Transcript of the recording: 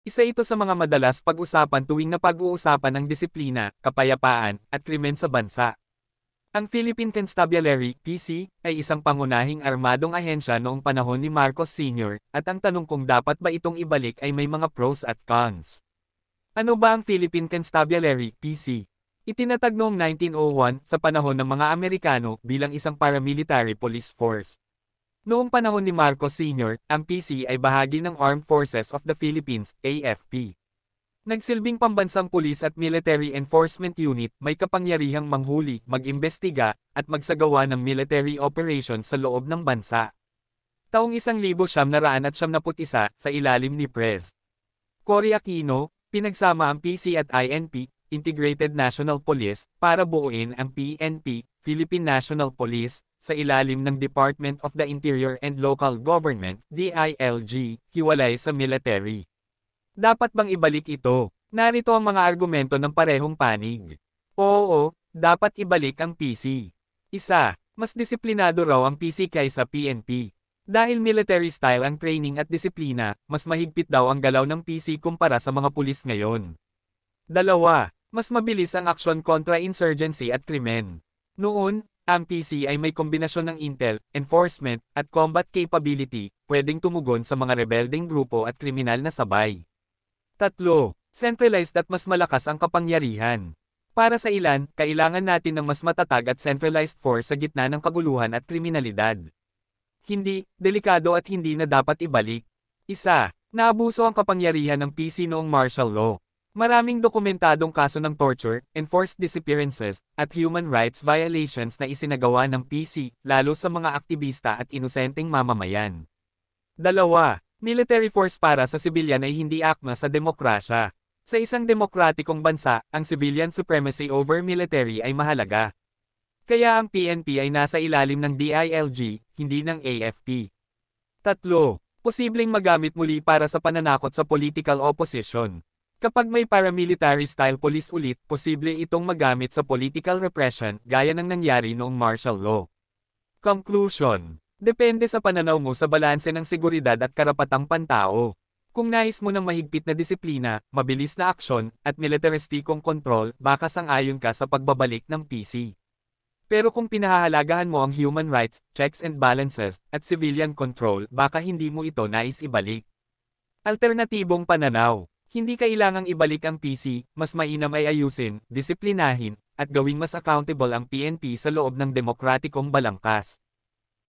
Isa ito sa mga madalas pag-usapan tuwing napag-uusapan ang disiplina, kapayapaan, at krimen sa bansa. Ang Philippine Constabulary (PC) ay isang pangunahing armadong ahensya noong panahon ni Marcos Sr., at ang tanong kung dapat ba itong ibalik ay may mga pros at cons. Ano ba ang Philippine Constabulary (PC)? Itinatag noong 1901 sa panahon ng mga Amerikano bilang isang paramilitary police force. Noong panahon ni Marcos Sr., ang PC ay bahagi ng Armed Forces of the Philippines (AFP). Nagsilbing pambansang pulis at military enforcement unit, may kapangyarihang manghuli, mag-imbestiga, at magsagawa ng military operations sa loob ng bansa. Taong 1971 sa ilalim ni Pres. Cory Aquino, pinagsama ang PC at INP, Integrated National Police, para buuin ang PNP, Philippine National Police, sa ilalim ng Department of the Interior and Local Government, DILG, hiwalay sa military. Dapat bang ibalik ito? Narito ang mga argumento ng parehong panig. Oo, dapat ibalik ang PC. Isa, mas disiplinado raw ang PC kaysa PNP. Dahil military style ang training at disiplina, mas mahigpit daw ang galaw ng PC kumpara sa mga pulis ngayon. Dalawa, mas mabilis ang aksyon kontra insurgency at krimen. Noon, ang PC ay may kombinasyon ng intel, enforcement, at combat capability, pwedeng tumugon sa mga rebelding grupo at kriminal na sabay. Tatlo, centralized at mas malakas ang kapangyarihan. Para sa ilan, kailangan natin ng mas matatag at centralized force sa gitna ng kaguluhan at kriminalidad. Hindi, delikado at hindi na dapat ibalik. Isa, naabuso ang kapangyarihan ng PC noong martial law. Maraming dokumentadong kaso ng torture, enforced disappearances, at human rights violations na isinagawa ng PC, lalo sa mga aktivista at inosenteng mamamayan. Dalawa, military force para sa sibilyan ay hindi akma sa demokrasya. Sa isang demokratikong bansa, ang civilian supremacy over military ay mahalaga. Kaya ang PNP ay nasa ilalim ng DILG, hindi ng AFP. Tatlo, posibleng magamit muli para sa pananakot sa political opposition. Kapag may paramilitary-style police ulit, posible itong magamit sa political repression, gaya ng nangyari noong martial law. Conclusion. Depende sa pananaw mo sa balanse ng seguridad at karapatang pantao. Kung nais mo ng mahigpit na disiplina, mabilis na aksyon, at militaristikong kontrol, baka sang-ayon ka sa pagbabalik ng PC. Pero kung pinahahalagahan mo ang human rights, checks and balances, at civilian control, baka hindi mo ito nais ibalik. Alternatibong pananaw. Hindi kailangang ibalik ang PC, mas mainam ay ayusin, disiplinahin, at gawing mas accountable ang PNP sa loob ng demokratikong balangkas.